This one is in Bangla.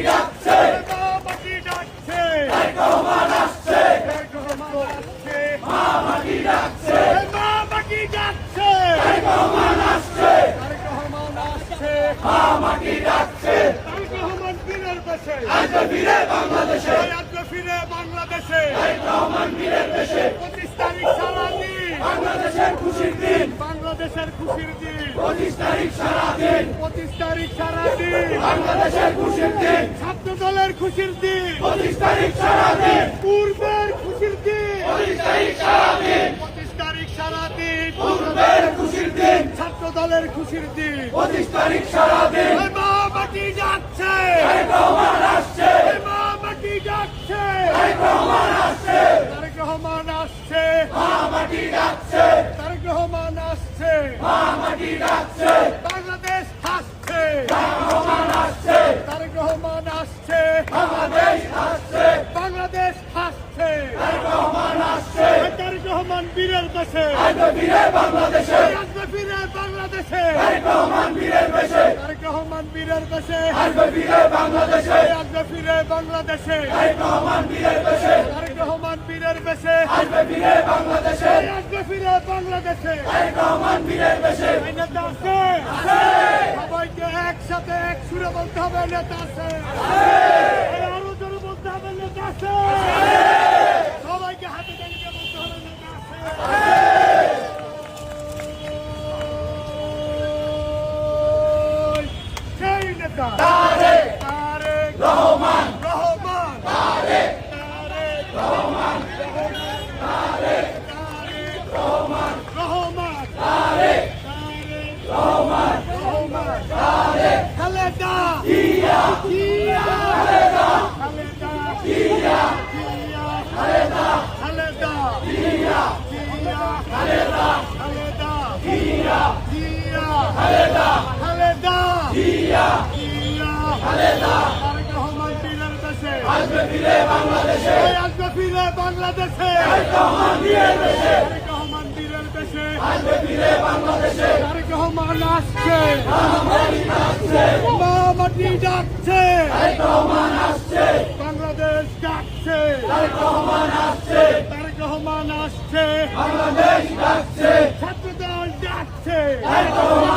ডাকছে, মা মাটি ডাকছে, তারেক রহমান আসছে, তারেক রহমান আসছে, মা মাটি ডাকছে, মা মাটি ডাকছে, তারেক রহমান আসছে, তারেক রহমান আসছে, মা মাটি ডাকছে, তারেক রহমান বীরের দেশে, আসবে ফিরে বাংলাদেশে, আসবে ফিরে বাংলাদেশে, তারেক রহমান বীরের দেশে, 25 তারিখ সারাদিন, বাংলাদেশের খুশির দিন, বাংলাদেশের খুশির দিন, 25 তারিখ সারাদিন, 25 তারিখ সারাদিন, বাংলাদেশের খুশির দিন, ছাত্র দলের খুশির দিন, 25 তারিখ সারাদিন, পূর্বের খুশির দিন, 25 তারিখ সারাদিন, 25 তারিখ সারাদিন, পূর্বের খুশির দিন, ছাত্র দলের খুশির দিন, 25 তারিখ সারাদিন, মা মাটি যাচ্ছে, তারেক রহমান আসছে, মা মাটি যাচ্ছে, তারেক রহমান আসছে, তারেক রহমান আসছে, মা মাটি ডাকছে, তারেক রহমান আসছে, মা মাটি ডাকছে, বাংলাদেশ আসছে, তারেক রহমান আসছে, তারেক রহমান আসছে, বাংলাদেশ আসছে, বাংলাদেশ আসছে, তারেক রহমান আসছে, তারেক রহমান বীরের দেশে, আসবে ফিরে বাংলাদেশে, আসবে ফিরে বাংলাদেশে, তারেক রহমান বীরের দেশে, তারেক রহমান বীরের দেশে, আসবে ফিরে বাংলাদেশে, আসবে ফিরে বাংলাদেশে, তারেক রহমান বীরের দেশে, তারেক রহমান বীরের দেশে, আসবে ফিরে বাংলাদেশে, আসবে ফিরে বাংলাদেশে, তারেক রহমান বীরের দেশে, এই নেতা আছে, সবাইকে একসাথে এক সুরে বলতে হবে নেতা আছে, এই আরো জোরে বলতে হবে নেতা আছে, সবাইকে হাতে দাঁড়িয়ে বলতে হবে নেতা আছে। সেই নেতা তারেক তারেক রহমান, রহমান, তারেক তারেক রহমান, তারেক রহমান, রহমান, তারেক তারেক রহমান, রহমান, তারেক খালেদা জিয়া, জিয়া, খালেদা খালেদা জিয়া, জিয়া, খালেদা খালেদা জিয়া, জিয়া, খালেদা খালেদা জিয়া, জিয়া, খালেদা খালেদা জিয়া, জিয়া, খালেদা তারেক রহমান বীরের দেশে, আসবে ফিরে বাংলাদেশে, আসবে ফিরে বাংলাদেশে, তারেক রহমান বীরের দেশে, তারেক রহমান বীরের দেশে, আসবে ফিরে বাংলাদেশে, তারেক রহমান আসছে, মহামারী আসছে, মা মাটি ডাকছে, তারেক রহমান আসছে, বাংলাদেশ ডাকছে, তারেক রহমান আসছে, তারেক রহমান আসছে, বাংলাদেশ ডাকছে, ছাত্রদল ডাকছে, তারেক রহমান